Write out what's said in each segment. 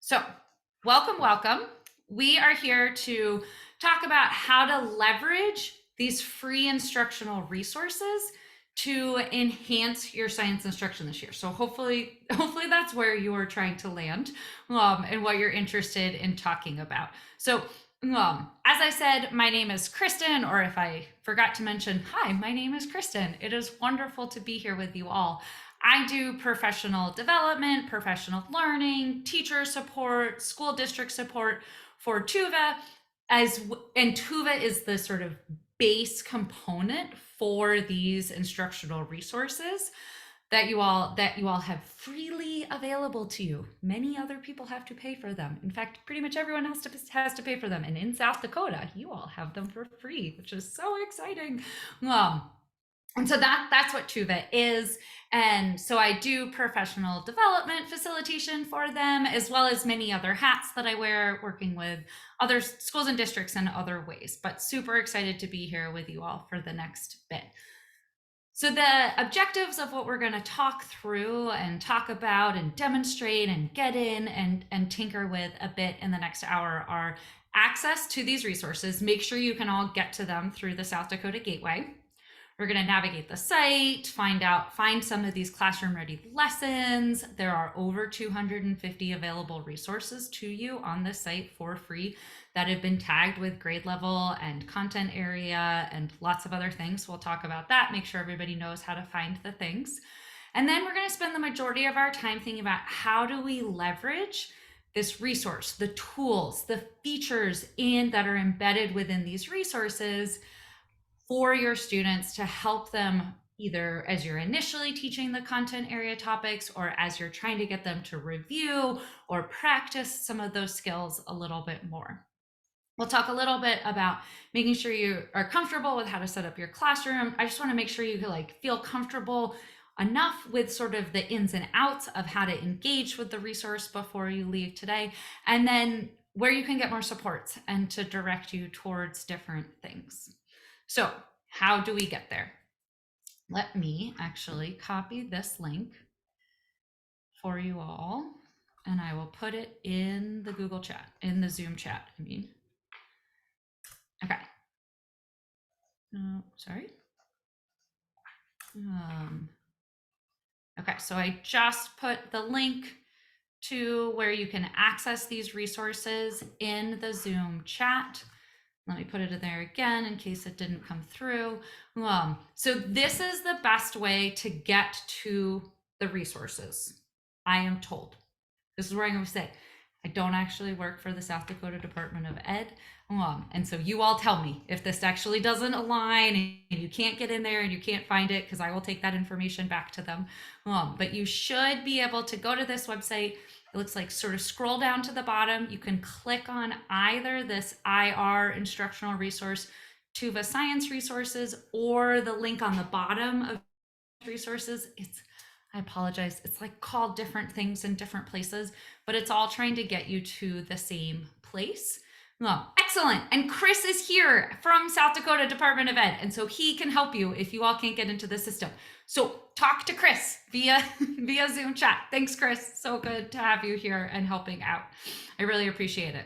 So, welcome. We are here to talk about how to leverage these free instructional resources to enhance your science instruction this year. So hopefully that's where you are trying to land, and what you're interested in talking about. So, as I said, my name is Kristen, or if I forgot to mention, hi, my name is Kristen. It is wonderful to be here with you all. I do professional development, professional learning, teacher support, school district support for Tuva, and Tuva is the sort of base component for these instructional resources that you all have freely available to you. Many other people have to pay for them. In fact, pretty much everyone has to pay for them. And in South Dakota, you all have them for free, which is so exciting. And so that's what Tuva is. And so I do professional development facilitation for them, as well as many other hats that I wear working with other schools and districts in other ways. But super excited to be here with you all for the next bit. So the objectives of what we're going to talk through and talk about and demonstrate and get in and tinker with a bit in the next hour are access to these resources. Make sure you can all get to them through the South Dakota Gateway. We're going to navigate the site, find some of these classroom ready lessons. There are over 250 available resources to you on this site for free that have been tagged with grade level and content area and lots of other things. We'll talk about that, make sure everybody knows how to find the things. And then we're going to spend the majority of our time thinking about how do we leverage this resource, the tools, the features that are embedded within these resources for your students to help them either as you're initially teaching the content area topics or as you're trying to get them to review or practice some of those skills a little bit more. We'll talk a little bit about making sure you are comfortable with how to set up your classroom. I just want to make sure you feel comfortable enough with sort of the ins and outs of how to engage with the resource before you leave today, and then where you can get more supports and to direct you towards different things. So how do we get there? Let me actually copy this link for you all, and I will put it in the Google chat, in the Zoom chat, I mean. Okay. Sorry. Okay, so I just put the link to where you can access these resources in the Zoom chat. Let me put it in there again in case it didn't come through. So this is the best way to get to the resources, I am told. This is where I'm going to say, I don't actually work for the South Dakota Department of Ed. And so you all tell me if this actually doesn't align and you can't get in there and you can't find it, because I will take that information back to them. But you should be able to go to this website. It looks like sort of scroll down to the bottom. You can click on either this IR instructional resource, Tuva Science Resources, or the link on the bottom of resources. I apologize. It's like called different things in different places, but it's all trying to get you to the same place. Excellent. And Chris is here from South Dakota Department of Ed. And so he can help you if you all can't get into the system. So talk to Chris via Zoom chat. Thanks, Chris. So good to have you here and helping out. I really appreciate it.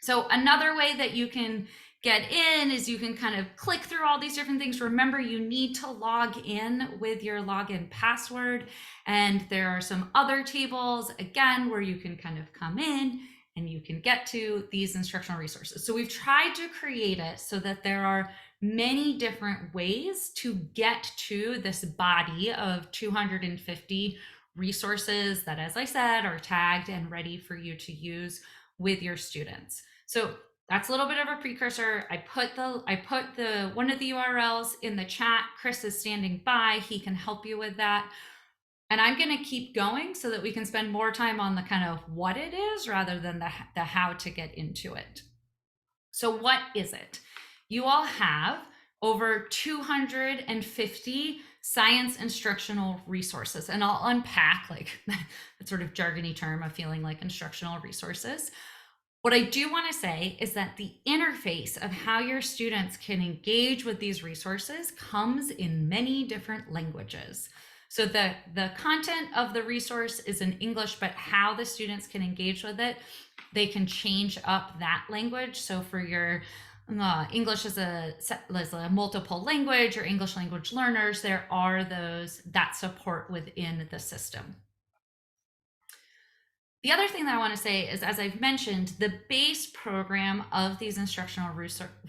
So another way that you can get in is you can kind of click through all these different things. Remember, you need to log in with your login password. And there are some other tables, again, where you can kind of come in and you can get to these instructional resources. So we've tried to create it so that there are many different ways to get to this body of 250 resources that, as I said, are tagged and ready for you to use with your students. So that's a little bit of a precursor. I put the one of the URLs in the chat. Chris is standing by. He can help you with that. And I'm going to keep going so that we can spend more time on the kind of what it is rather than the how to get into it. So what is it? You all have over 250 science instructional resources, and I'll unpack like that sort of jargony term of feeling like instructional resources. What I do want to say is that the interface of how your students can engage with these resources comes in many different languages. So the content of the resource is in English, but how the students can engage with it, they can change up that language. So for your English as a multiple language or English language learners, there are those that support within the system. The other thing that I want to say is, as I've mentioned, the base program of these instructional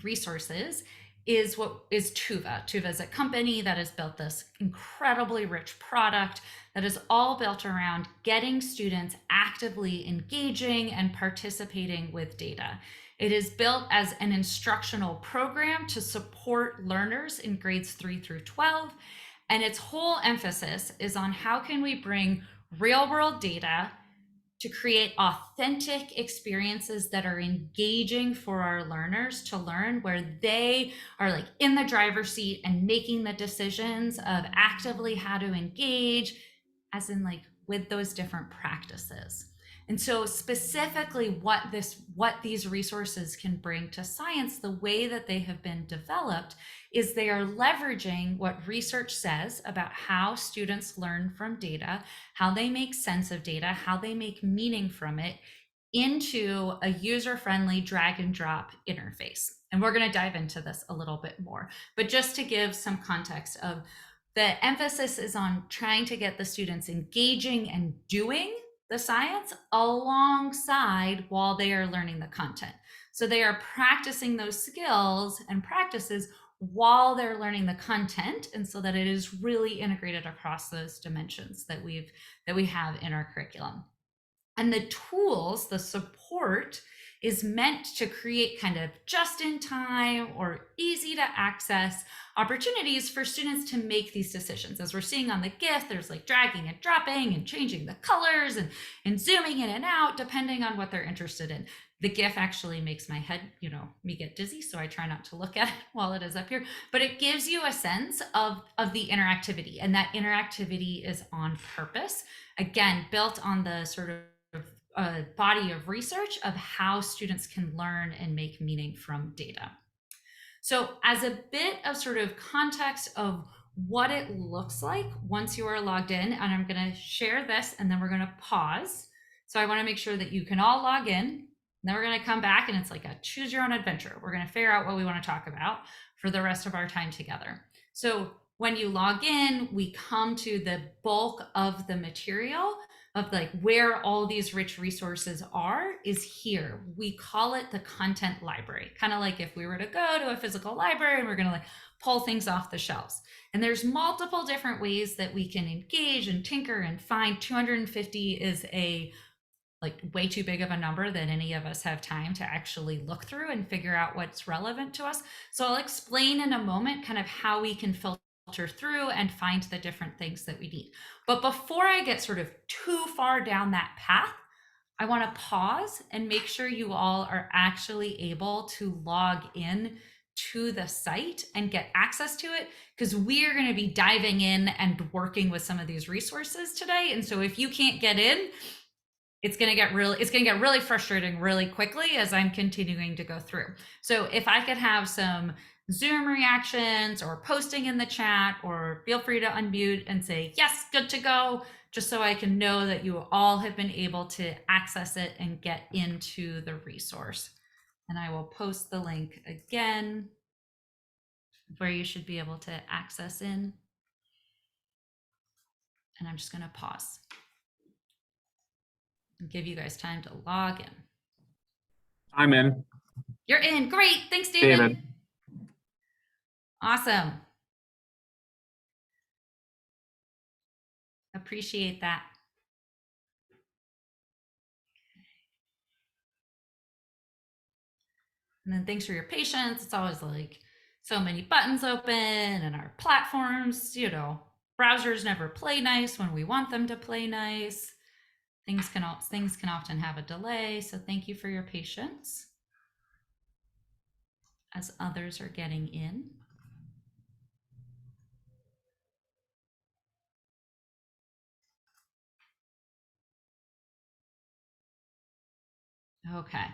resources is what is Tuva. Tuva is a company that has built this incredibly rich product that is all built around getting students actively engaging and participating with data. It is built as an instructional program to support learners in grades 3 through 12. And its whole emphasis is on how can we bring real world data to create authentic experiences that are engaging for our learners to learn, where they are like in the driver's seat and making the decisions of actively how to engage, as in like with those different practices. And so specifically what these resources can bring to science, the way that they have been developed, is they are leveraging what research says about how students learn from data, how they make sense of data, how they make meaning from it, into a user-friendly drag and drop interface. And we're going to dive into this a little bit more. But just to give some context of the emphasis is on trying to get the students engaging and doing the science alongside while they are learning the content. So they are practicing those skills and practices while they're learning the content, and so that it is really integrated across those dimensions that we have in our curriculum. And the tools, the support, is meant to create kind of just in time or easy to access opportunities for students to make these decisions. As we're seeing on the GIF, there's like dragging and dropping and changing the colors and zooming in and out depending on what they're interested in. The GIF actually makes my head, me get dizzy, so I try not to look at it while it is up here. But it gives you a sense of the interactivity, and that interactivity is on purpose. Again, built on the sort of a body of research of how students can learn and make meaning from data. So as a bit of sort of context of what it looks like once you are logged in, and I'm going to share this and then we're going to pause. So I want to make sure that you can all log in. Then we're going to come back and it's like a choose your own adventure. We're going to figure out what we want to talk about for the rest of our time together. So when you log in, we come to the bulk of the material of like where all these rich resources are is here. We call it the content library, kind of like if we were to go to a physical library and we're going to like pull things off the shelves. And there's multiple different ways that we can engage and tinker and find. 250 is a like way too big of a number that any of us have time to actually look through and figure out what's relevant to us. So I'll explain in a moment kind of how we can filter through and find the different things that we need. But before I get sort of too far down that path, I want to pause and make sure you all are actually able to log in to the site and get access to it, because we are going to be diving in and working with some of these resources today. And so if you can't get in, it's going to get really frustrating really quickly as I'm continuing to go through. So if I could have some Zoom reactions or posting in the chat, or feel free to unmute and say, yes, good to go, just so I can know that you all have been able to access it and get into the resource. And I will post the link again where you should be able to access in. And I'm just going to pause and give you guys time to log in. I'm in. You're in. Great. Thanks, David. David. Awesome. Appreciate that. And then thanks for your patience. It's always like so many buttons open and our platforms, browsers never play nice when we want them to play nice. Things can often have a delay. So thank you for your patience as others are getting in. Okay.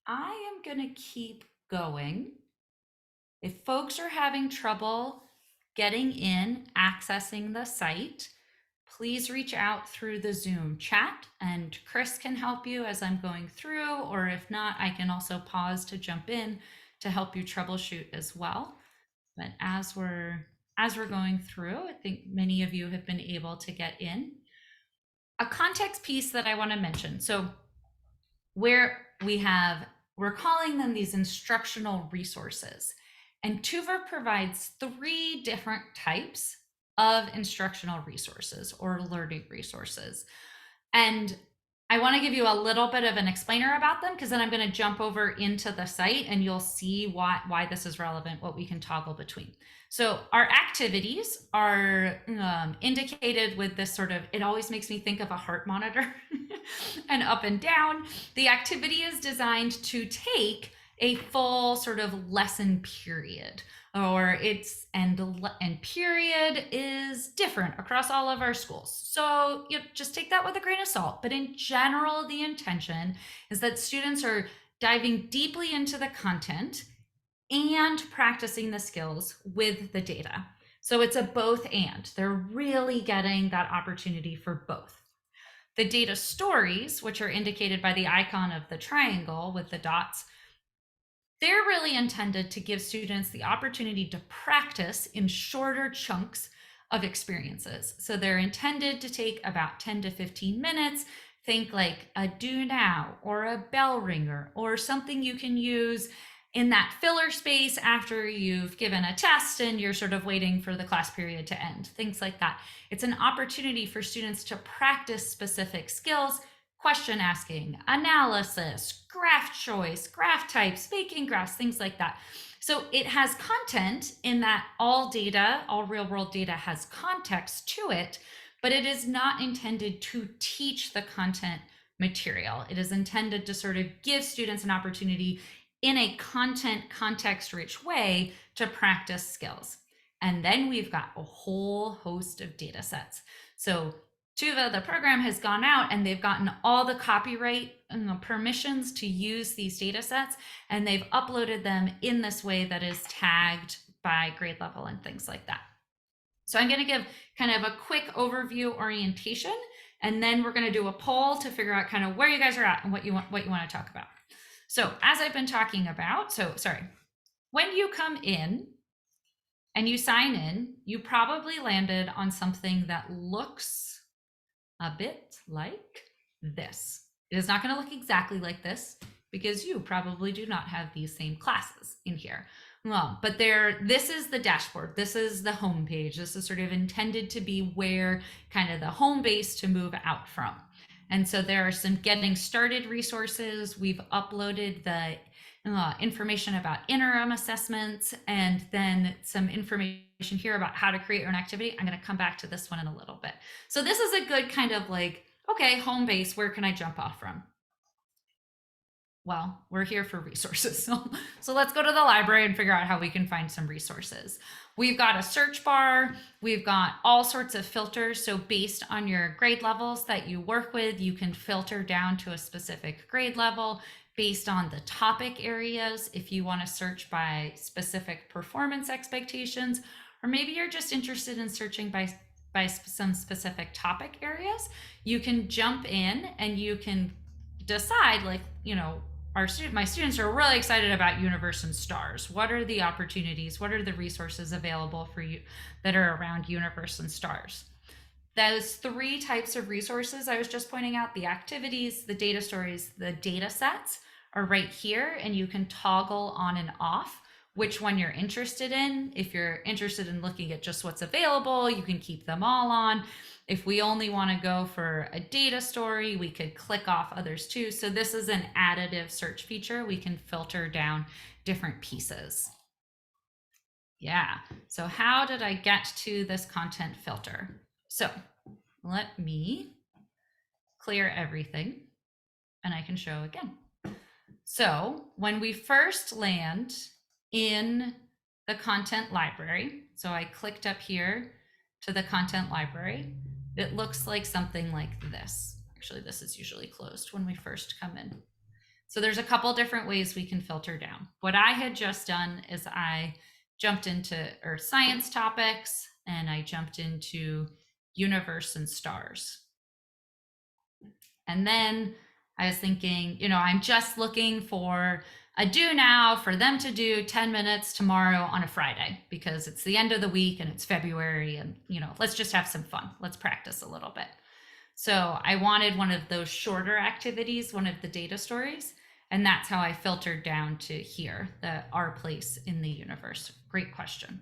I am going to keep going. If folks are having trouble getting in, accessing the site, please reach out through the Zoom chat and Chris can help you as I'm going through, or if not, I can also pause to jump in to help you troubleshoot as well. But as we're going through, I think many of you have been able to get in. A context piece that I want to mention. So where we're calling them these instructional resources. And Tuva provides 3 different types of instructional resources or learning resources. And I want to give you a little bit of an explainer about them because then I'm going to jump over into the site and you'll see why this is relevant, what we can toggle between. So our activities are indicated with this sort of, it always makes me think of a heart monitor and up and down. The activity is designed to take a full sort of lesson period, or it's and period is different across all of our schools. So you just take that with a grain of salt. But in general, the intention is that students are diving deeply into the content and practicing the skills with the data. So it's a both and. They're really getting that opportunity for both. The data stories, which are indicated by the icon of the triangle with the dots, they're really intended to give students the opportunity to practice in shorter chunks of experiences. So they're intended to take about 10 to 15 minutes. Think like a do now or a bell ringer or something you can use in that filler space after you've given a test and you're sort of waiting for the class period to end, things like that. It's an opportunity for students to practice specific skills, question asking, analysis, graph choice, graph types, speaking graphs, things like that. So it has content in that all data, all real world data has context to it, but it is not intended to teach the content material. It is intended to sort of give students an opportunity in a context rich way to practice skills. And then we've got a whole host of data sets. So Tuva, the program, has gone out and they've gotten all the copyright permissions to use these data sets, and they've uploaded them in this way that is tagged by grade level and things like that. So I'm going to give kind of a quick overview orientation, and then we're going to do a poll to figure out kind of where you guys are at and what you want to talk about. So as I've been talking about, when you come in and you sign in, you probably landed on something that looks a bit like this. It is not going to look exactly like this because you probably do not have these same classes in here. But this is the dashboard. This is the home page. This is sort of intended to be where kind of the home base to move out from. And so there are some getting started resources. We've uploaded the information about interim assessments and then some information here about how to create your own activity. I'm going to come back to this one in a little bit. So this is a good kind of like, okay, home base, where can I jump off from? Well, we're here for resources. So let's go to the library and figure out how we can find some resources. We've got a search bar. We've got all sorts of filters. So based on your grade levels that you work with, you can filter down to a specific grade level based on the topic areas. If you want to search by specific performance expectations, or maybe you're just interested in searching by some specific topic areas, you can jump in and you can decide, like, my students are really excited about Universe and Stars. What are the opportunities? What are the resources available for you that are around Universe and Stars? Those 3 types of resources I was just pointing out, the activities, the data stories, the data sets, are right here, and you can toggle on and off which one you're interested in. If you're interested in looking at just what's available, you can keep them all on. If we only want to go for a data story, we could click off others too. So this is an additive search feature. We can filter down different pieces. Yeah, so how did I get to this content filter? So let me clear everything and I can show again. So when we first land in the content library, so I clicked up here to the content library, it looks like something like this. Actually, this is usually closed when we first come in. So there's a couple different ways we can filter down. What I had just done is I jumped into earth science topics, and I jumped into universe and stars. And then I was thinking, I'm just looking for a do now for them to do 10 minutes tomorrow on a Friday because it's the end of the week and it's February and, let's just have some fun. Let's practice a little bit. So I wanted one of those shorter activities, one of the data stories. And that's how I filtered down to here, our place in the universe. Great question.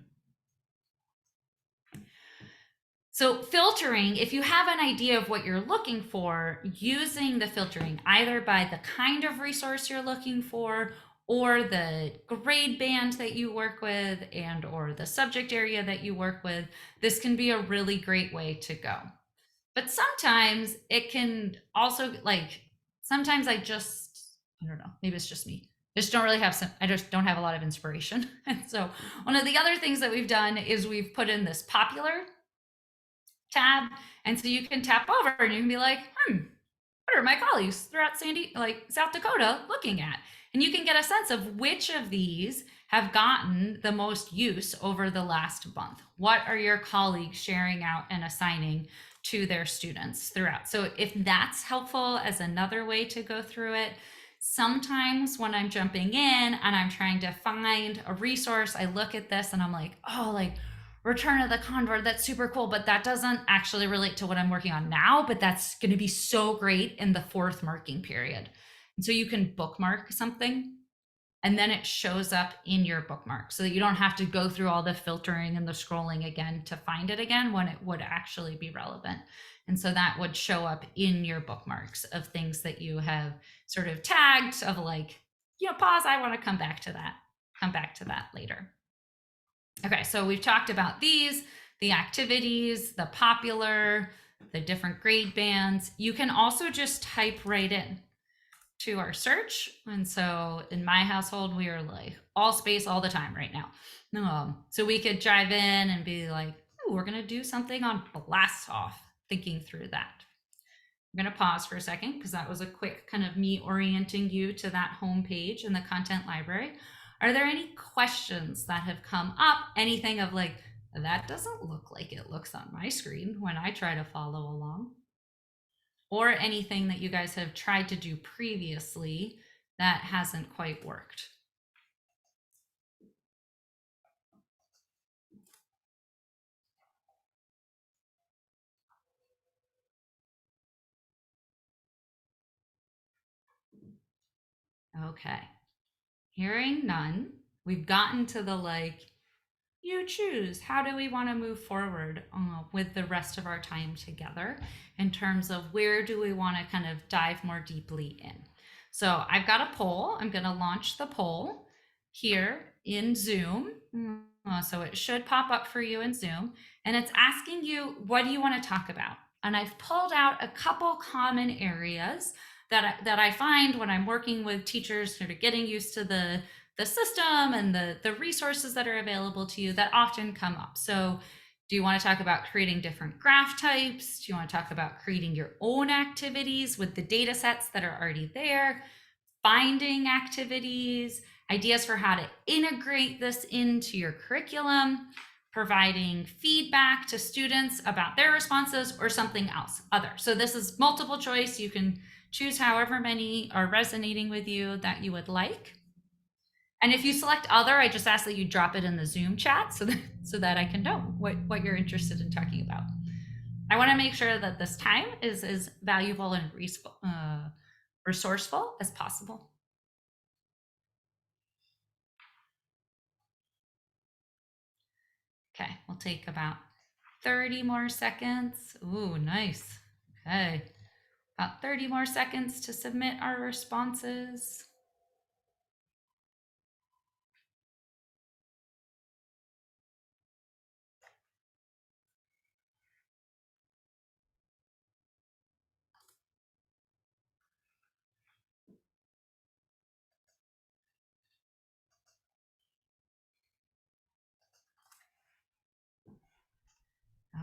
So filtering, if you have an idea of what you're looking for, using the filtering either by the kind of resource you're looking for or the grade band that you work with and or the subject area that you work with, this can be a really great way to go. But sometimes it can also sometimes I don't know, maybe it's just me. I just don't have a lot of inspiration. And so one of the other things that we've done is we've put in this popular tab. And so you can tap over and you can be like, what are my colleagues throughout South Dakota looking at? And you can get a sense of which of these have gotten the most use over the last month. What are your colleagues sharing out and assigning to their students throughout? So if that's helpful as another way to go through it, sometimes when I'm jumping in and I'm trying to find a resource, I look at this and I'm like, Return of the Condor, that's super cool, but that doesn't actually relate to what I'm working on now, but that's going to be so great in the 4th marking period. And so you can bookmark something and then it shows up in your bookmark so that you don't have to go through all the filtering and the scrolling again to find it again when it would actually be relevant. And so that would show up in your bookmarks of things that you have sort of tagged of pause, I want to come back to that later. Okay, so we've talked about these, the activities, the popular, the different grade bands. You can also just type right in to our search. And so in my household, we are all space all the time right now. So we could drive in and be like, we're going to do something on blast off, thinking through that. I'm going to pause for a second because that was a quick kind of me orienting you to that home page in the content library. Are there any questions that have come up? Anything of that doesn't look like it looks on my screen when I try to follow along? Or anything that you guys have tried to do previously that hasn't quite worked? Okay. Hearing none, we've gotten to the you choose. How do we want to move forward with the rest of our time together in terms of where do we want to kind of dive more deeply in? So I've got a poll. I'm going to launch the poll here in Zoom. So it should pop up for you in Zoom. And it's asking you, what do you want to talk about? And I've pulled out a couple common areas that I find when I'm working with teachers sort of getting used to the system and the resources that are available to you that often come up. So do you want to talk about creating different graph types? Do you want to talk about creating your own activities with the data sets that are already there? Finding activities, ideas for how to integrate this into your curriculum, providing feedback to students about their responses, or something else, other. So this is multiple choice. You can choose however many are resonating with you that you would like. And if you select other, I just ask that you drop it in the Zoom chat so that I can know what you're interested in talking about. I want to make sure that this time is as valuable and resourceful as possible. Okay, we'll take about 30 more seconds. Ooh, nice. Okay, about 30 more seconds to submit our responses.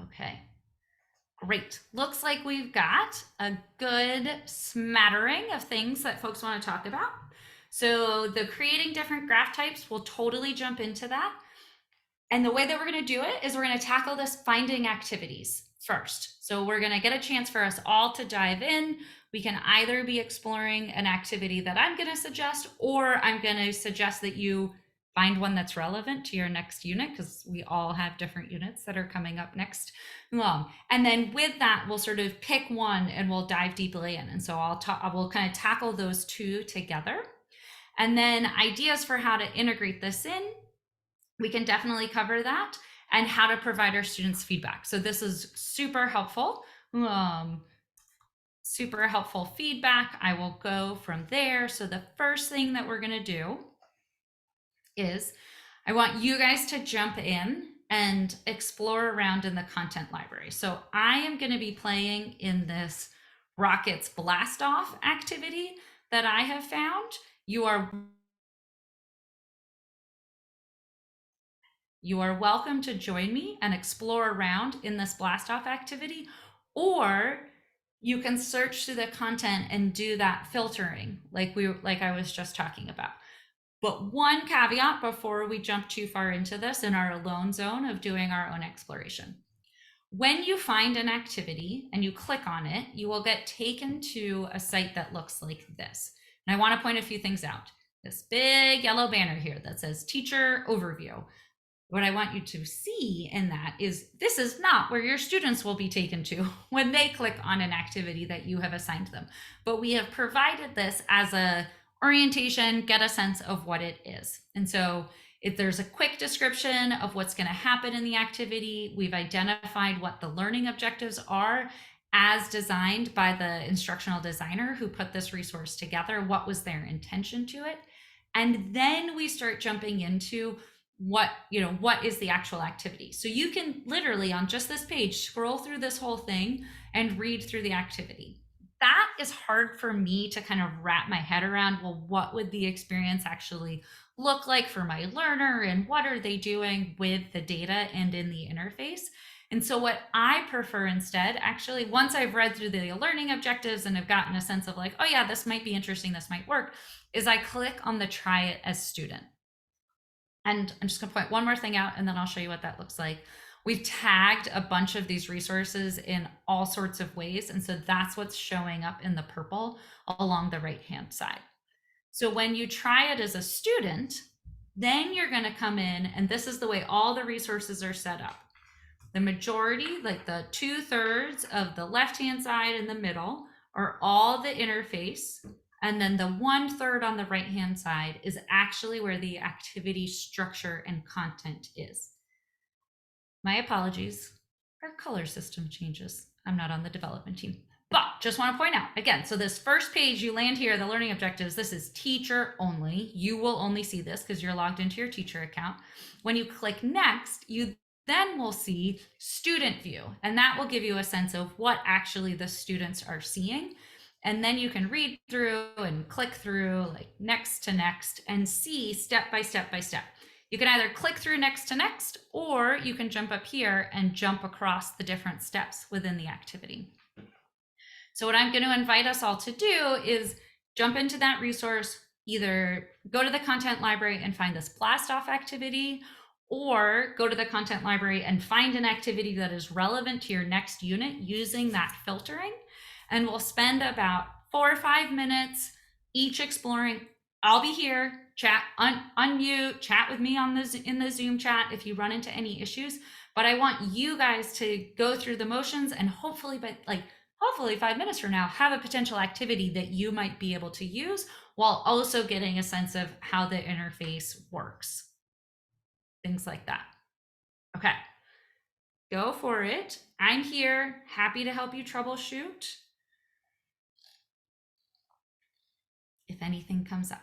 Okay, great. Looks like we've got a good smattering of things that folks want to talk about. So the creating different graph types, we'll totally jump into that. And the way that we're going to do it is we're going to tackle this finding activities first. So we're going to get a chance for us all to dive in. We can either be exploring an activity that I'm going to suggest, or I'm going to suggest that you find one that's relevant to your next unit, because we all have different units that are coming up next. And then with that, we'll sort of pick one and we'll dive deeply in. And so we'll kind of tackle those two together. And then ideas for how to integrate this in, we can definitely cover that, and how to provide our students feedback. So this is super helpful. Super helpful feedback. I will go from there. So the first thing that we're going to do is I want you guys to jump in and explore around in the content library. So I am going to be playing in this Rockets Blast Off activity that I have found. You are welcome to join me and explore around in this Blast Off activity, or you can search through the content and do that filtering like I was just talking about. But one caveat before we jump too far into this in our alone zone of doing our own exploration. When you find an activity and you click on it, you will get taken to a site that looks like this. And I want to point a few things out. This big yellow banner here that says Teacher Overview. What I want you to see in that is this is not where your students will be taken to when they click on an activity that you have assigned them. But we have provided this as a orientation, get a sense of what it is. And so if there's a quick description of what's going to happen in the activity, we've identified what the learning objectives are as designed by the instructional designer who put this resource together, what was their intention to it. And then we start jumping into what is the actual activity. So you can literally on just this page scroll through this whole thing and read through the activity. That is hard for me to kind of wrap my head around. Well, what would the experience actually look like for my learner, and what are they doing with the data and in the interface? And so what I prefer instead, actually, once I've read through the learning objectives and have gotten a sense of like, oh yeah, this might be interesting, this might work, is I click on the try it as student. And I'm just going to point one more thing out, and then I'll show you what that looks like. We've tagged a bunch of these resources in all sorts of ways. And so that's what's showing up in the purple along the right-hand side. So when you try it as a student, then you're going to come in, and this is the way all the resources are set up. The majority, like the 2/3 of the left-hand side and the middle, are all the interface. And then the 1/3 on the right-hand side is actually where the activity structure and content is. My apologies, our color system changes. I'm not on the development team. But just want to point out again, so this first page, you land here, the learning objectives, this is teacher only. You will only see this because you're logged into your teacher account. When you click next, you then will see student view, and that will give you a sense of what actually the students are seeing. And then you can read through and click through like next to next and see step by step by step. You can either click through next to next, or you can jump up here and jump across the different steps within the activity. So what I'm going to invite us all to do is jump into that resource, either go to the content library and find this blast off activity, or go to the content library and find an activity that is relevant to your next unit using that filtering. And we'll spend about 4 or 5 minutes each exploring. I'll be here, chat, unmute, chat with me in the Zoom chat if you run into any issues. But I want you guys to go through the motions, and hopefully 5 minutes from now, have a potential activity that you might be able to use while also getting a sense of how the interface works. Things like that. Okay, go for it. I'm here, happy to help you troubleshoot if anything comes up.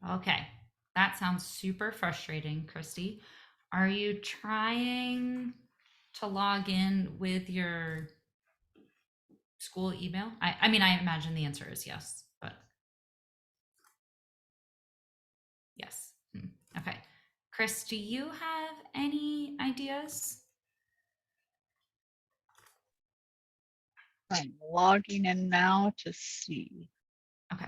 Okay. That sounds super frustrating, Christy. Are you trying to log in with your school email? I mean, I imagine the answer is yes, but yes. Okay. Chris, do you have any ideas? I'm logging in now to see. Okay.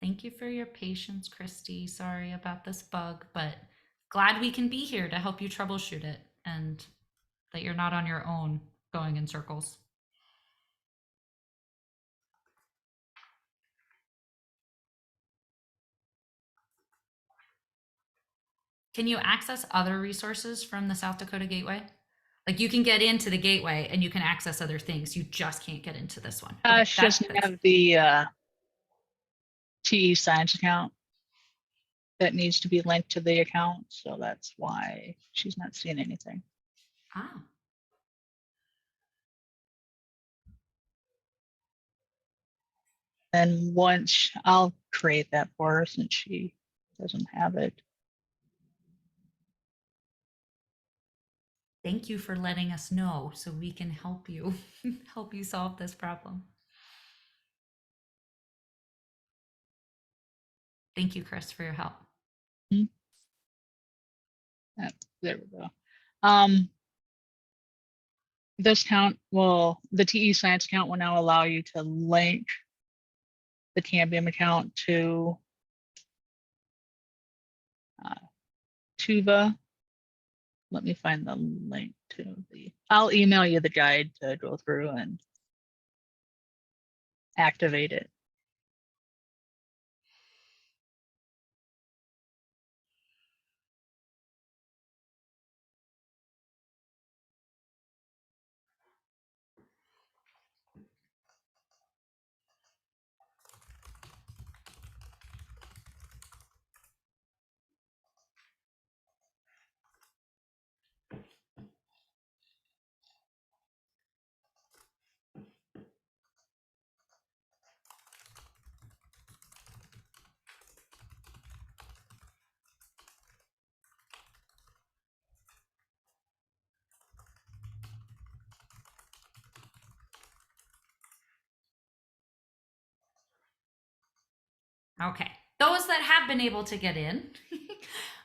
Thank you for your patience, Christy. Sorry about this bug, but glad we can be here to help you troubleshoot it and that you're not on your own going in circles. Can you access other resources from the South Dakota Gateway? Like you can get into the gateway and you can access other things. You just can't get into this one. Okay, She doesn't that's have the TE Science account that needs to be linked to the account, so that's why she's not seeing anything. ah. And once I'll create that for her since she doesn't have it. Thank you for letting us know so we can help you help you solve this problem. Thank you, Chris, for your help. There we go. This account will, the TE Science account will now allow you to link the Cambium account to Tuva. Let me find the link to the, I'll email you the guide to go through and activate it. Okay. Those that have been able to get in,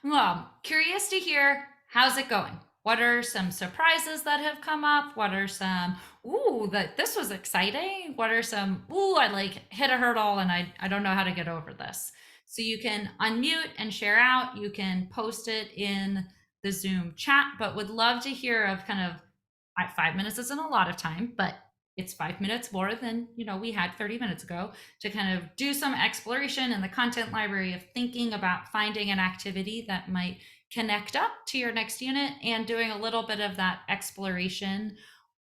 well, curious to hear how's it going? What are some surprises that have come up? What are some, ooh, that this was exciting? What are some, ooh, I like hit a hurdle and I don't know how to get over this. So you can unmute and share out. You can post it in the Zoom chat, but would love to hear of kind of 5 minutes isn't a lot of time, but it's 5 minutes more than we had 30 minutes ago to kind of do some exploration in the content library of thinking about finding an activity that might connect up to your next unit and doing a little bit of that exploration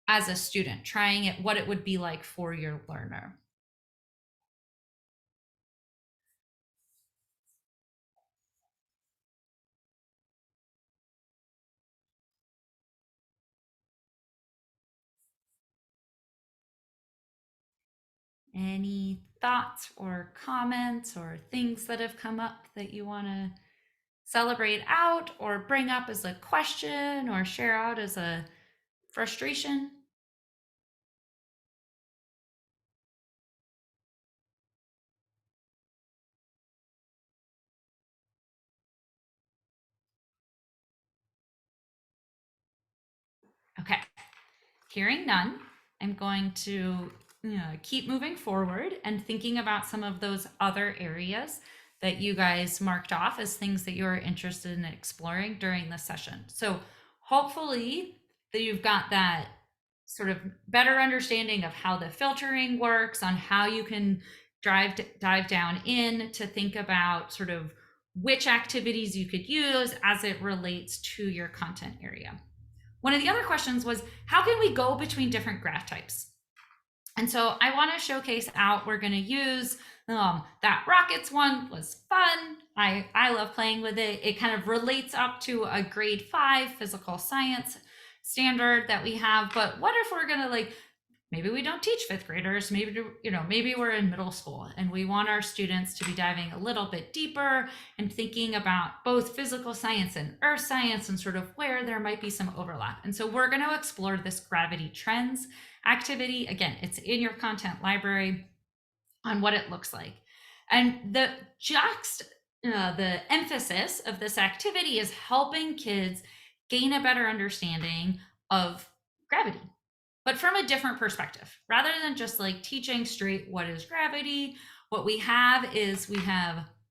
as a student, trying it, what it would be like for your learner. Any thoughts or comments or things that have come up that you want to celebrate out or bring up as a question or share out as a frustration? Okay. Hearing none, I'm going to keep moving forward and thinking about some of those other areas that you guys marked off as things that you're interested in exploring during this session. So hopefully that you've got that sort of better understanding of how the filtering works, on how you can dive down in to think about sort of which activities you could use as it relates to your content area. One of the other questions was, how can we go between different graph types? And so I want to showcase out, we're going to use that rockets one was fun. I love playing with it. It kind of relates up to a grade 5 physical science standard that we have. But what if we're going to maybe we don't teach fifth graders. Maybe, maybe we're in middle school and we want our students to be diving a little bit deeper and thinking about both physical science and earth science and sort of where there might be some overlap. And so we're going to explore this gravity trends activity. Again, it's in your content library on what it looks like. And the emphasis of this activity is helping kids gain a better understanding of gravity, but from a different perspective. Rather than just like teaching straight what is gravity, what we have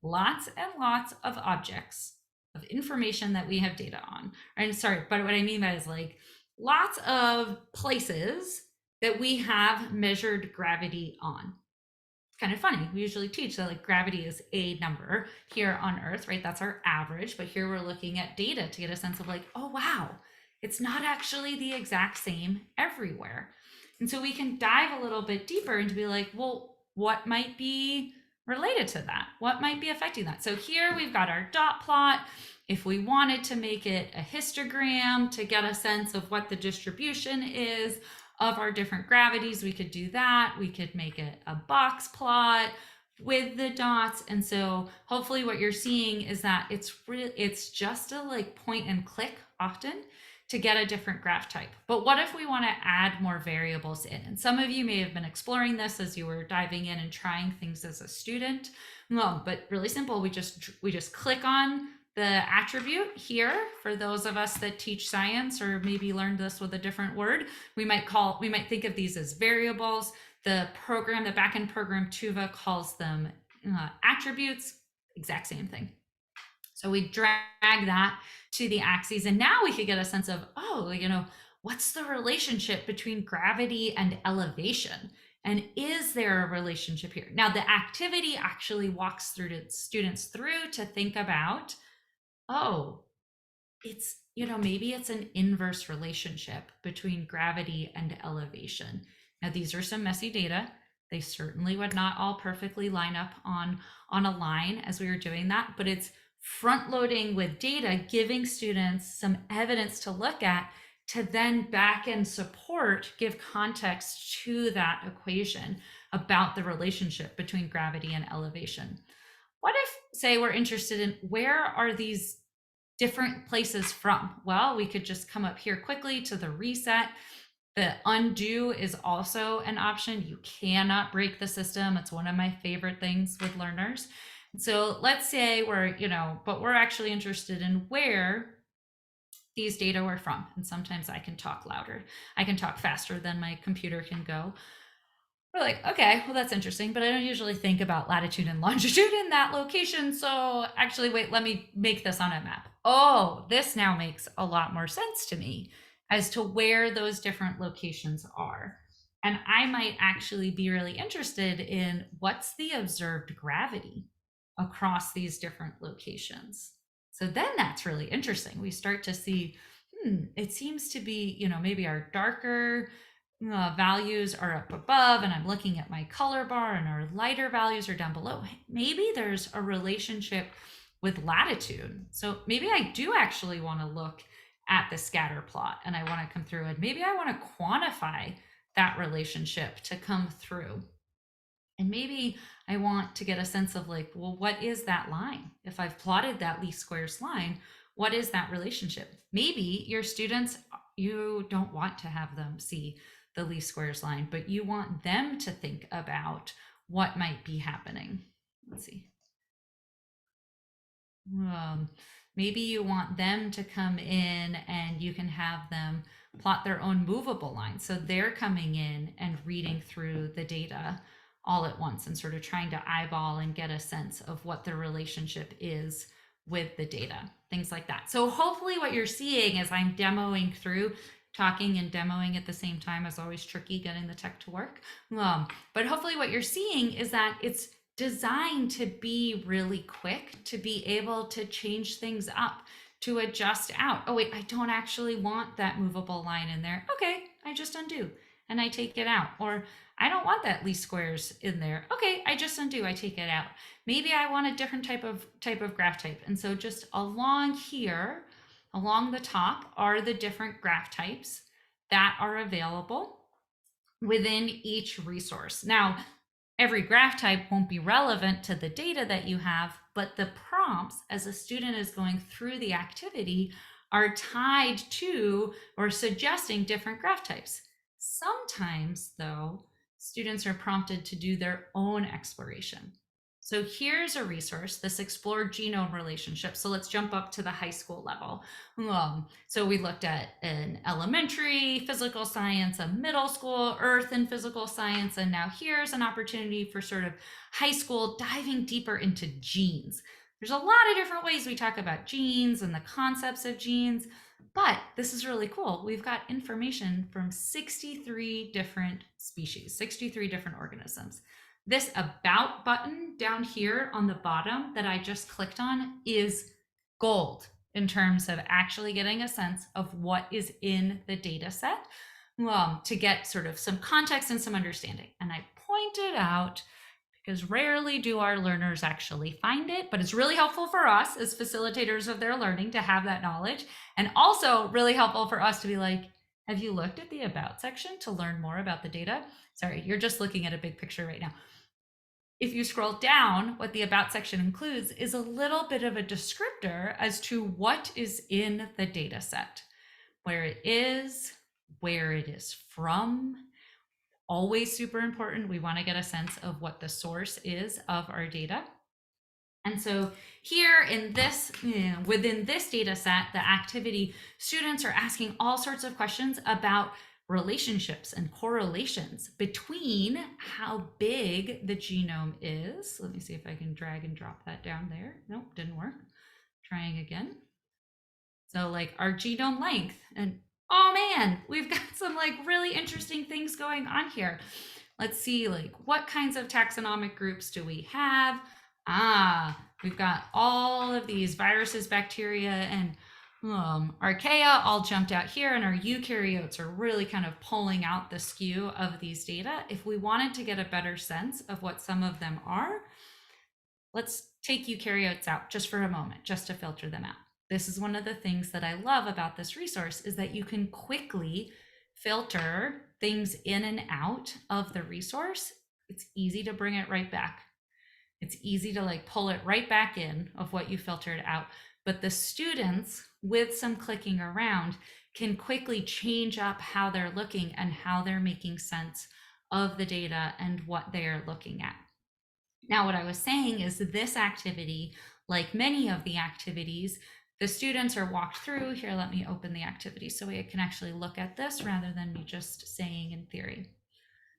lots and lots of objects of information that we have data on. And sorry, but what I mean by is like lots of places that we have measured gravity on. Kind of funny. We usually teach that like gravity is a number here on Earth, right? That's our average. But here we're looking at data to get a sense of like, oh, wow, it's not actually the exact same everywhere. And so we can dive a little bit deeper and to be like, well, what might be related to that? What might be affecting that? So here we've got our dot plot. If we wanted to make it a histogram to get a sense of what the distribution is of our different gravities, we could do that. We could make it a box plot with the dots. And so hopefully what you're seeing is that it's just a like point and click often to get a different graph type. But what if we want to add more variables in? And some of you may have been exploring this as you were diving in and trying things as a student. But really simple, we just click on the attribute here. For those of us that teach science or maybe learned this with a different word, we might think of these as variables. The backend program Tuva calls them attributes, exact same thing. So we drag that to the axes, and now we could get a sense of, what's the relationship between gravity and elevation? And is there a relationship here? Now, the activity actually walks through students through to think about, it's, maybe it's an inverse relationship between gravity and elevation. Now, these are some messy data. They certainly would not all perfectly line up on a line as we were doing that, but it's front loading with data, giving students some evidence to look at to then back end support, give context to that equation about the relationship between gravity and elevation. What if, say, we're interested in where are these different places from? Well, we could just come up here quickly to the reset. The undo is also an option. You cannot break the system. It's one of my favorite things with learners. So let's say but we're actually interested in where these data were from. And sometimes I can talk louder. I can talk faster than my computer can go. We're like, okay, well, that's interesting, but I don't usually think about latitude and longitude in that location. So actually, wait, let me make this on a map. Oh, this now makes a lot more sense to me as to where those different locations are. And I might actually be really interested in what's the observed gravity across these different locations. So then that's really interesting. We start to see, it seems to be, maybe our darker values are up above, and I'm looking at my color bar, and our lighter values are down below. Maybe there's a relationship with latitude. So maybe I do actually want to look at the scatter plot, and I want to come through, and maybe I want to quantify that relationship to come through. And maybe I want to get a sense of like, well, what is that line? If I've plotted that least squares line, what is that relationship? Maybe your students, you don't want to have them see the least squares line, but you want them to think about what might be happening. Let's see. Maybe you want them to come in and you can have them plot their own movable line. So they're coming in and reading through the data all at once and sort of trying to eyeball and get a sense of what the relationship is with the data, things like that. So hopefully what you're seeing as I'm demoing through, talking and demoing at the same time is always tricky getting the tech to work. But hopefully what you're seeing is that it's designed to be really quick, to be able to change things up, to adjust out. Oh wait, I don't actually want that movable line in there. Okay, I just undo and I take it out. Or I don't want that least squares in there. Okay, I just undo, I take it out. Maybe I want a different type of graph type. And so just along here, along the top are the different graph types that are available. within each resource. Now, every graph type won't be relevant to the data that you have, but the prompts as a student is going through the activity are tied to or suggesting different graph types. Sometimes, though, students are prompted to do their own exploration. So here's a resource, this Explore Genome Relationship. So let's jump up to the high school level. So we looked at an elementary physical science, a middle school earth and physical science, and now here's an opportunity for sort of high school diving deeper into genes. There's a lot of different ways we talk about genes and the concepts of genes, but this is really cool. We've got information from 63 different species, 63 different organisms. This About button down here on the bottom that I just clicked on is gold in terms of actually getting a sense of what is in the data set to get sort of some context and some understanding. And I pointed out, because rarely do our learners actually find it, but it's really helpful for us as facilitators of their learning to have that knowledge, and also really helpful for us to be like, have you looked at the About section to learn more about the data? Sorry, you're just looking at a big picture right now. If you scroll down, what the About section includes is a little bit of a descriptor as to what is in the data set, where it is from. Always super important. We want to get a sense of what the source is of our data. And so here in this, within this data set, the activity, students are asking all sorts of questions about relationships and correlations between how big the genome is. Let me see if I can drag and drop that down there. Nope, didn't work. Trying again. So like our genome length, and oh man, we've got some like really interesting things going on here. Let's see, like what kinds of taxonomic groups do we have? We've got all of these viruses, bacteria, and archaea all jumped out here, and our eukaryotes are really kind of pulling out the skew of these data. If we wanted to get a better sense of what some of them are, let's take eukaryotes out just for a moment, just to filter them out. This is one of the things that I love about this resource, is that you can quickly filter things in and out of the resource. It's easy to bring it right back. It's easy to like pull it right back in of what you filtered out. But the students, with some clicking around, can quickly change up how they're looking and how they're making sense of the data and what they are looking at. Now, what I was saying is this activity, like many of the activities, the students are walked through. Here, let me open the activity so we can actually look at this rather than me just saying in theory.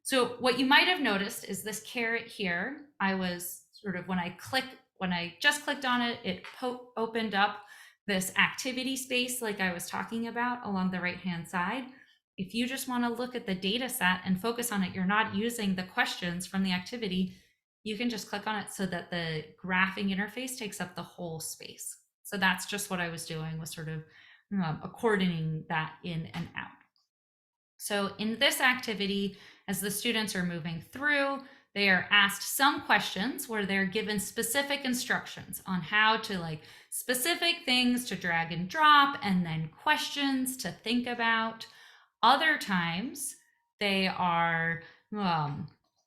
So what you might have noticed is this caret here. I was sort of, when I just clicked on it, it opened up this activity space like I was talking about along the right-hand side. If you just want to look at the data set and focus on it, you're not using the questions from the activity, you can just click on it so that the graphing interface takes up the whole space. So that's just what I was doing, was sort of accordioning that in and out. So in this activity, as the students are moving through, they are asked some questions where they're given specific instructions on how to, like, specific things to drag and drop, and then questions to think about. Other times they are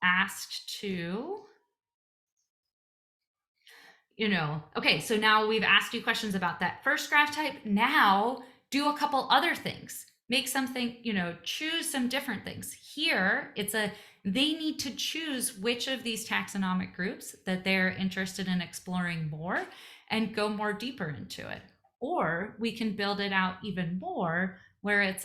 asked to, okay, so now we've asked you questions about that first graph type. Now do a couple other things. Make something, choose some different things. Here, they need to choose which of these taxonomic groups that they're interested in exploring more and go more deeper into it. Or we can build it out even more where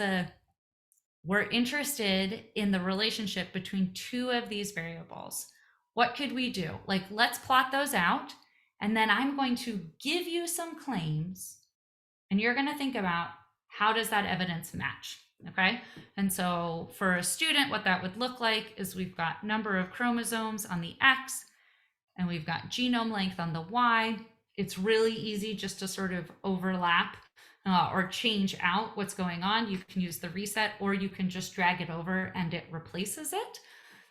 we're interested in the relationship between two of these variables. What could we do? Like, let's plot those out. And then I'm going to give you some claims, and you're going to think about, how does that evidence match? Okay. And so for a student, what that would look like is we've got number of chromosomes on the X, and we've got genome length on the Y. It's really easy just to sort of overlap or change out what's going on. You can use the reset, or you can just drag it over and it replaces it.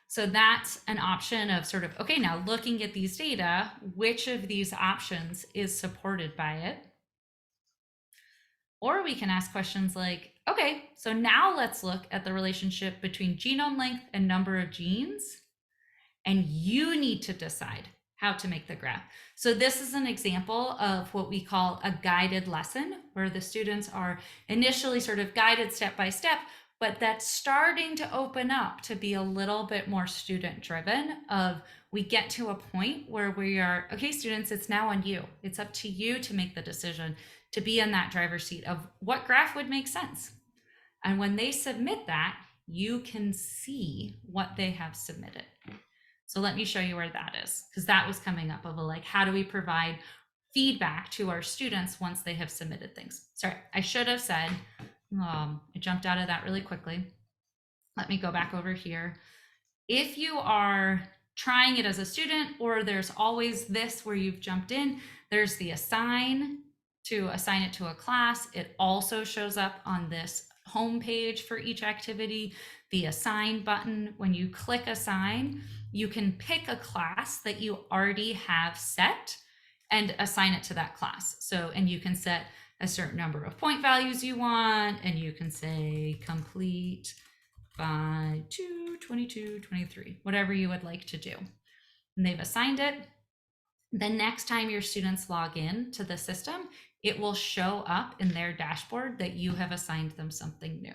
So that's an option of sort of, okay, now looking at these data, which of these options is supported by it? Or we can ask questions like, okay, so now let's look at the relationship between genome length and number of genes. And you need to decide how to make the graph. So this is an example of what we call a guided lesson, where the students are initially sort of guided step by step, but that's starting to open up to be a little bit more student driven. Of we get to a point where we are, okay, students, it's now on you. It's up to you to make the decision, to be in that driver's seat of what graph would make sense. And when they submit that, you can see what they have submitted. So let me show you where that is, because that was coming up of a, like, how do we provide feedback to our students once they have submitted things? Sorry, I should have said, I jumped out of that really quickly. Let me go back over here. If you are trying it as a student, or there's always this where you've jumped in, there's the assign to assign it to a class. It also shows up on this home page for each activity. The assign button, when you click assign, you can pick a class that you already have set and assign it to that class. So, and you can set a certain number of point values you want, and you can say complete by 2, 22, 23, whatever you would like to do. And they've assigned it. The next time your students log in to the system, it will show up in their dashboard that you have assigned them something new.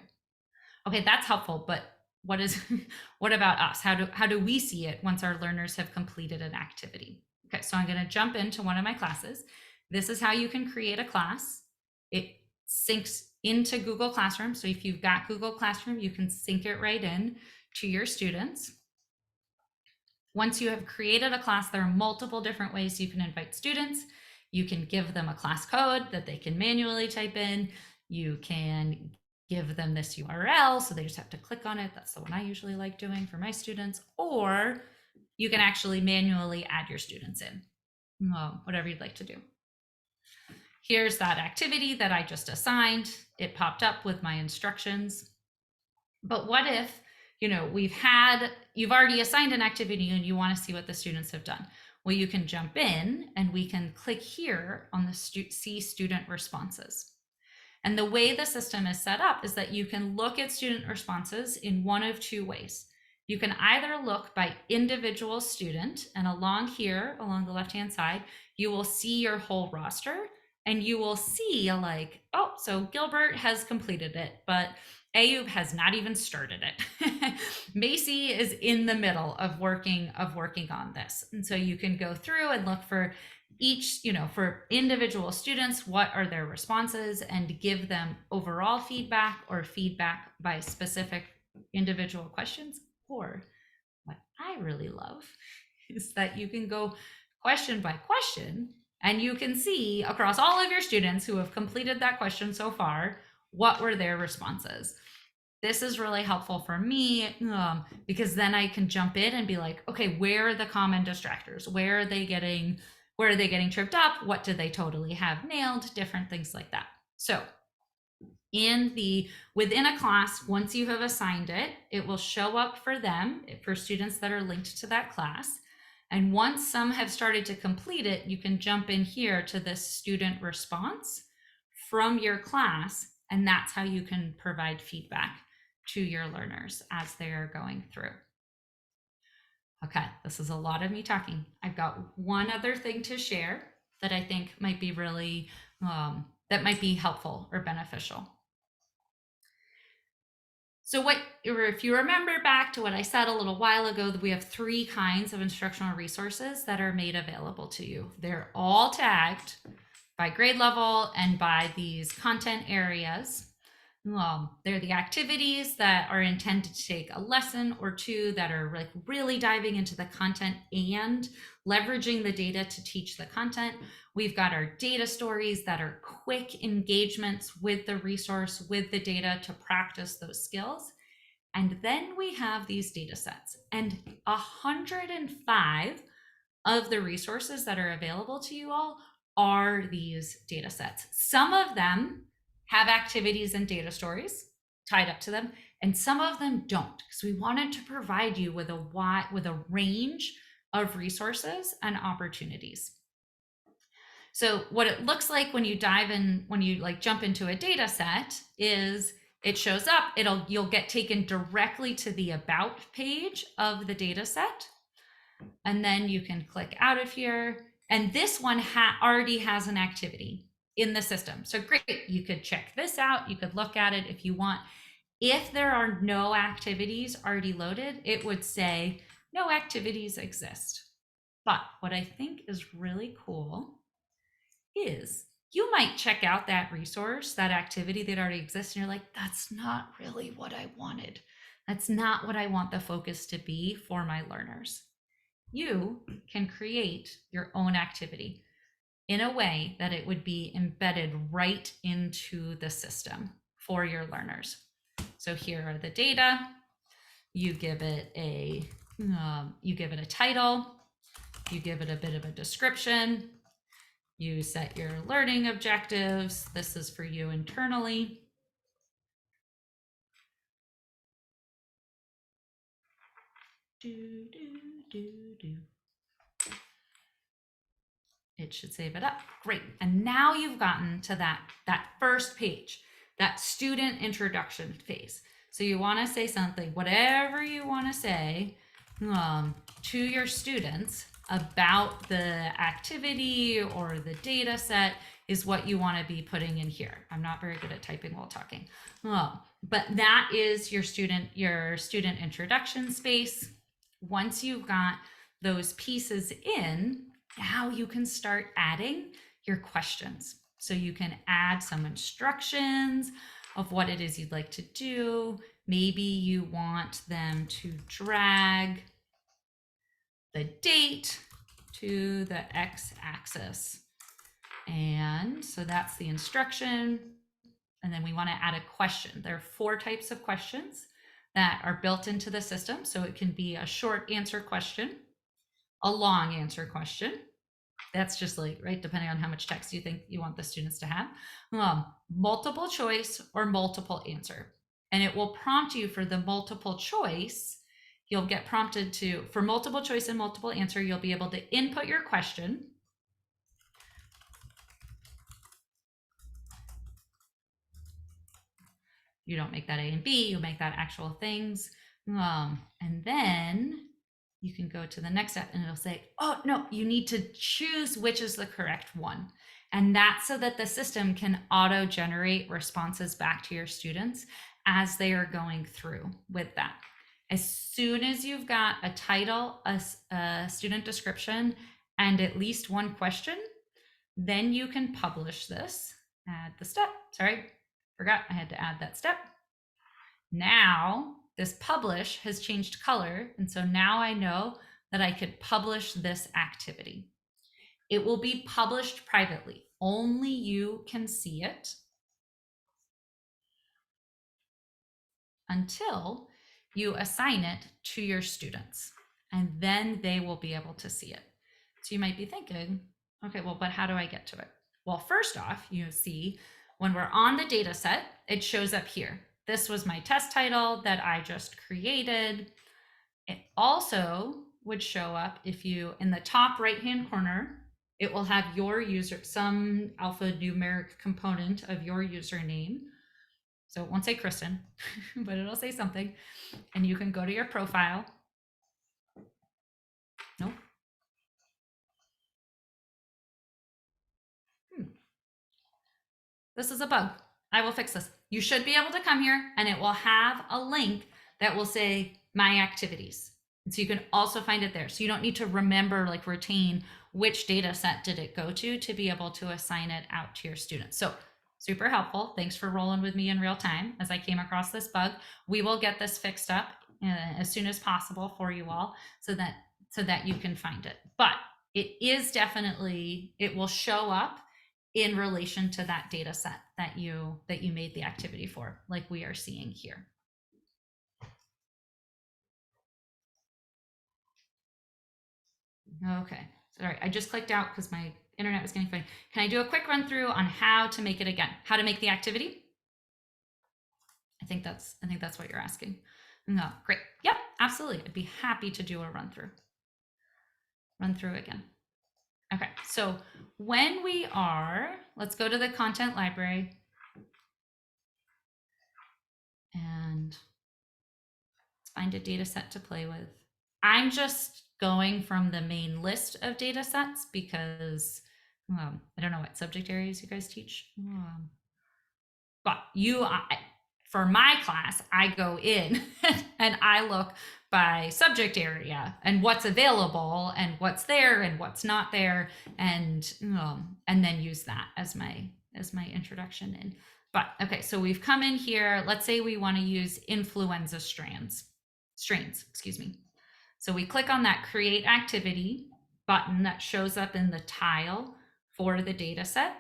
Okay, that's helpful, but what about us? How do we see it once our learners have completed an activity? Okay, so I'm going to jump into one of my classes. This is how you can create a class. It syncs into Google Classroom. So if you've got Google Classroom, you can sync it right in to your students. Once you have created a class, there are multiple different ways you can invite students. You can give them a class code that they can manually type in. You can give them this URL, so they just have to click on it. That's the one I usually like doing for my students. Or you can actually manually add your students in, whatever you'd like to do. Here's that activity that I just assigned. It popped up with my instructions. But what if, you've already assigned an activity and you want to see what the students have done? Well, you can jump in and we can click here on the see student responses. And the way the system is set up is that you can look at student responses in one of two ways. You can either look by individual student, and along here, along the left-hand side, you will see your whole roster, and you will see like, oh, so Gilbert has completed it, but Ayub has not even started it. Macy is in the middle of working on this. And so you can go through and look for each, for individual students, what are their responses, and give them overall feedback or feedback by specific individual questions. Or what I really love is that you can go question by question, and you can see across all of your students who have completed that question so far, what were their responses. This is really helpful for me because then I can jump in and be like, okay, where are the common distractors? Where are they getting tripped up? What do they totally have nailed? Different things like that. So within a class, once you have assigned it, it will show up for them, for students that are linked to that class. And once some have started to complete it, you can jump in here to this student response from your class, and that's how you can provide feedback to your learners as they are going through. Okay, this is a lot of me talking. I've got one other thing to share that I think might be really, that might be helpful or beneficial. So if you remember back to what I said a little while ago, that we have 3 kinds of instructional resources that are made available to you. They're all tagged by grade level and by these content areas. They're the activities that are intended to take a lesson or two that are like really diving into the content and leveraging the data to teach the content. We've got our data stories that are quick engagements with the resource, with the data to practice those skills. And then we have these data sets, and 105 of the resources that are available to you all are these data sets. Some of them have activities and data stories tied up to them, and some of them don't, because we wanted to provide you with a range of resources and opportunities. So what it looks like when you dive in, when you like jump into a data set, is it shows up, you'll get taken directly to the about page of the data set. And then you can click out of here. And this one already has an activity in the system. So great, you could check this out. You could look at it if you want. If there are no activities already loaded, it would say no activities exist. But what I think is really cool is you might check out that resource, that activity that already exists, and you're like, that's not really what I wanted. That's not what I want the focus to be for my learners. You can create your own activity in a way that it would be embedded right into the system for your learners. So here are the data. You give it a title. You give it a bit of a description. You set your learning objectives. This is for you internally. It should save it up. Great. And now you've gotten to that first page, that student introduction phase. So you want to say something, whatever you want to say to your students about the activity or the data set is what you want to be putting in here. I'm not very good at typing while talking. But that is your student introduction space. Once you've got those pieces in, now you can start adding your questions. So you can add some instructions of what it is you'd like to do. Maybe you want them to drag the date to the x-axis. And so that's the instruction. And then we want to add a question. There are 4 types of questions that are built into the system. So it can be a short answer question, a long answer question. That's just like, right, depending on how much text you think you want the students to have. Multiple choice or multiple answer. And it will prompt you for the multiple choice. You'll get prompted for multiple choice and multiple answer, you'll be able to input your question. You don't make that A and B, you make that actual things. And then you can go to the next step and it'll say, oh, no, you need to choose which is the correct one. And that's so that the system can auto-generate responses back to your students as they are going through with that. As soon as you've got a title, a student description, and at least one question, then you can publish this. Add the step. Sorry, forgot I had to add that step. Now this publish has changed color. And so now I know that I could publish this activity. It will be published privately. Only you can see it until you assign it to your students, and then they will be able to see it. So you might be thinking, okay, well, but how do I get to it? Well, first off, you see when we're on the data set, it shows up here. This was my test title that I just created. It also would show up if you, in the top right-hand corner, it will have your user, some alphanumeric component of your username. So it won't say Kristen, but it'll say something. And you can go to your profile. Nope. This is a bug. I will fix this. You should be able to come here and it will have a link that will say my activities. And so you can also find it there. So you don't need to remember, like retain which data set did it go to be able to assign it out to your students. So super helpful. Thanks for rolling with me in real time as I came across this bug. We will get this fixed up as soon as possible for you all so that you can find it. But it is definitely, it will show up in relation to that data set that you made the activity for, like we are seeing here. Okay, sorry, I just clicked out because my internet was getting funny. Can I do a quick run through on how to make it again? How to make the activity? I think that's what you're asking. No, great. Yep, absolutely. I'd be happy to do a run through again. Okay, so when we are, let's go to the content library and find a data set to play with. I'm just going from the main list of data sets because I don't know what subject areas you guys teach. But for my class, I go in and I look by subject area and what's available and what's there and what's not there, and then use that as my introduction in. But okay, so we've come in here. Let's say we want to use influenza strains, excuse me. So we click on that create activity button that shows up in the tile for the data set.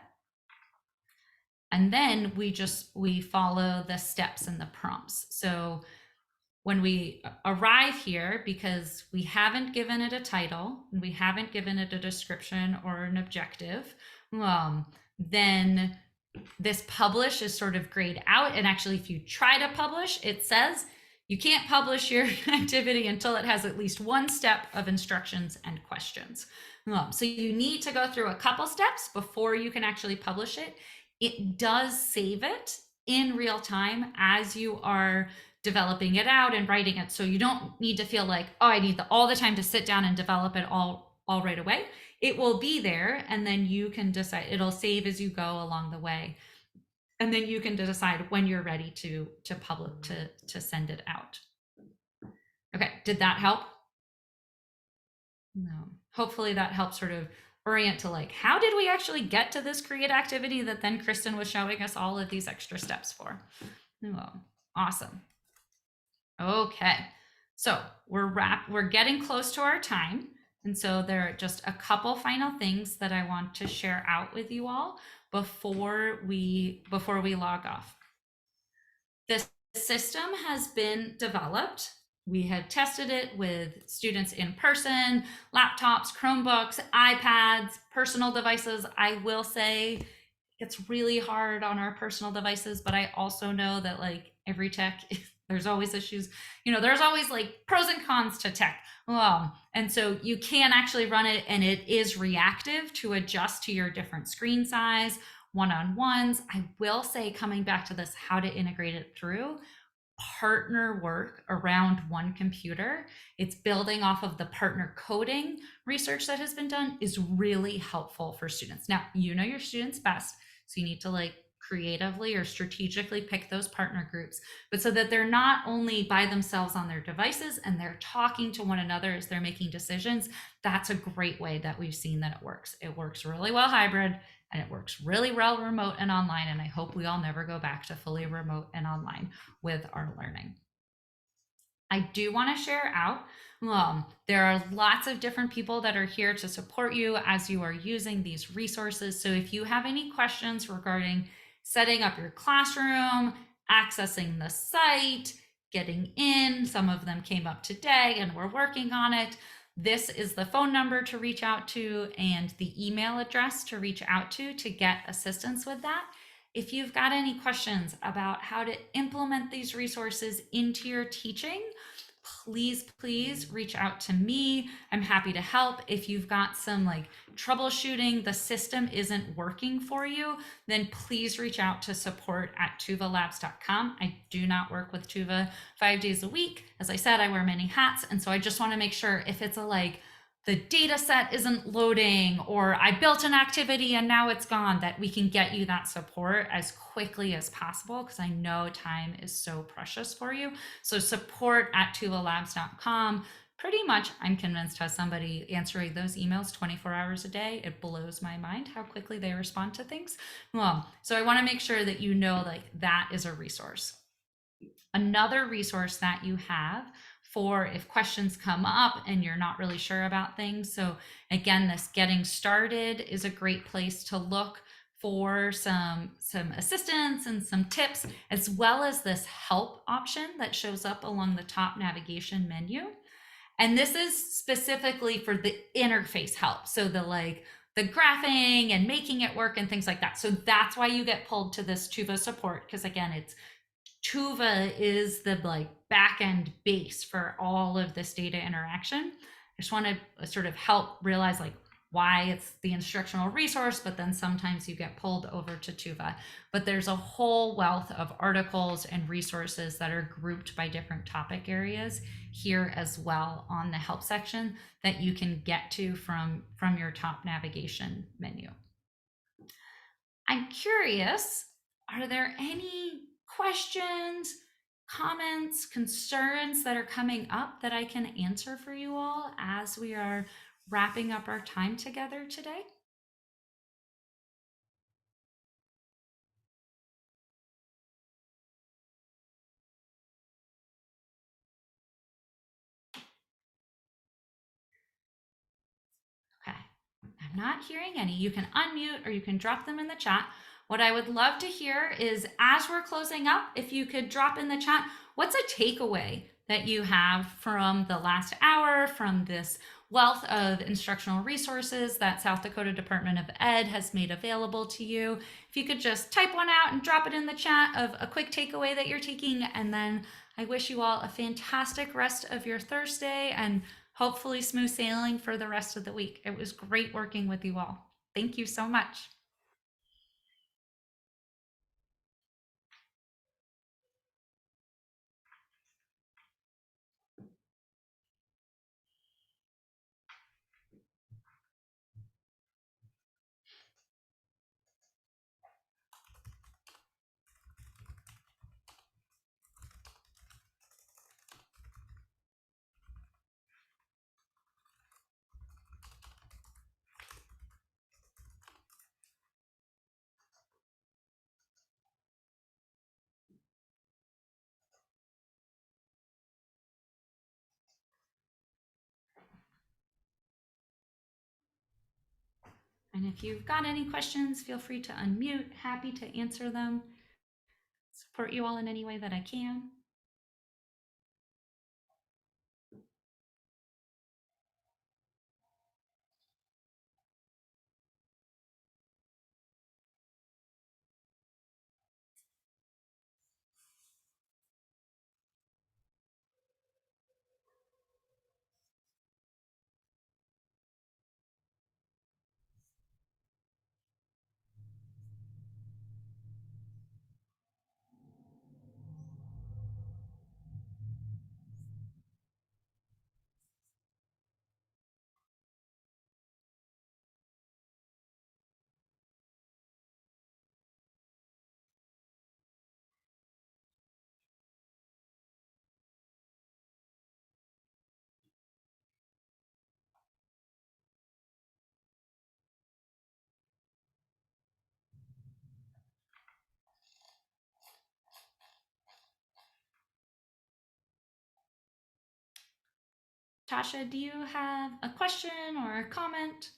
And then we follow the steps and the prompts. So when we arrive here, because we haven't given it a title, and we haven't given it a description or an objective, then this publish is sort of grayed out. And actually, if you try to publish, it says you can't publish your activity until it has at least one step of instructions and questions. So you need to go through a couple steps before you can actually publish it. It does save it in real time as you are developing it out and writing it. So you don't need to feel like, oh, I need all the time to sit down and develop it all right away. It will be there, and then you can decide. It'll save as you go along the way, and then you can decide when you're ready to send it out. Okay, did that help? No. Hopefully that helps sort of orient to like, how did we actually get to this create activity that then Kristen was showing us all of these extra steps for? Oh, awesome. Okay, so we're getting close to our time. And so there are just a couple final things that I want to share out with you all before we log off. This system has been developed. We had tested it with students in person, laptops, Chromebooks, iPads, personal devices. I will say it's really hard on our personal devices, but I also know that like every tech, there's always issues. There's always like pros and cons to tech. And so you can actually run it, and it is reactive to adjust to your different screen size, one-on-ones. I will say, coming back to this, how to integrate it through, partner work around one computer, it's building off of the partner coding research that has been done, is really helpful for students. Now, your students best, so you need to like creatively or strategically pick those partner groups, but so that they're not only by themselves on their devices and they're talking to one another as they're making decisions. That's a great way that we've seen that it works. It works really well hybrid, and it works really well remote and online. And I hope we all never go back to fully remote and online with our learning. I do want to share out, there are lots of different people that are here to support you as you are using these resources. So if you have any questions regarding setting up your classroom, accessing the site, getting in, some of them came up today and we're working on it. This is the phone number to reach out to and the email address to reach out to get assistance with that. If you've got any questions about how to implement these resources into your teaching, please reach out to me. I'm happy to help. If you've got some like troubleshooting, the system isn't working for you, then please reach out to support@tuvalabs.com. I do not work with Tuva 5 days a week. As I said, I wear many hats. And so I just want to make sure if it's the data set isn't loading, or I built an activity and now it's gone, that we can get you that support as quickly as possible, because I know time is so precious for you. So support@tuvalabs.com. Pretty much, I'm convinced, has somebody answering those emails 24 hours a day. It blows my mind how quickly they respond to things. So I want to make sure that that is a resource. Another resource that you have for if questions come up and you're not really sure about things. So again, this getting started is a great place to look for some assistance and some tips, as well as this help option that shows up along the top navigation menu. And this is specifically for the interface help. So the graphing and making it work and things like that. So that's why you get pulled to this Tuva support, because again, Tuva is the back end base for all of this data interaction. I just want to sort of help realize why it's the instructional resource, but then sometimes you get pulled over to Tuva. But there's a whole wealth of articles and resources that are grouped by different topic areas here as well on the help section that you can get to from your top navigation menu. I'm curious, are there any questions, comments, concerns that are coming up that I can answer for you all as we are wrapping up our time together today? Okay, I'm not hearing any. You can unmute or you can drop them in the chat. What I would love to hear is, as we're closing up, if you could drop in the chat, what's a takeaway that you have from the last hour, from this wealth of instructional resources that South Dakota Department of Ed has made available to you? If you could just type one out and drop it in the chat of a quick takeaway that you're taking, and then I wish you all a fantastic rest of your Thursday and hopefully smooth sailing for the rest of the week. It was great working with you all. Thank you so much. And if you've got any questions, feel free to unmute. Happy to answer them. Support you all in any way that I can. Tasha, do you have a question or a comment?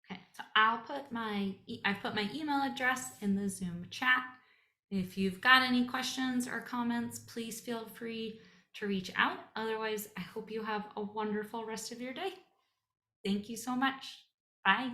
Okay, so I've put my email address in the Zoom chat. If you've got any questions or comments, please feel free to reach out. Otherwise, I hope you have a wonderful rest of your day. Thank you so much. Bye.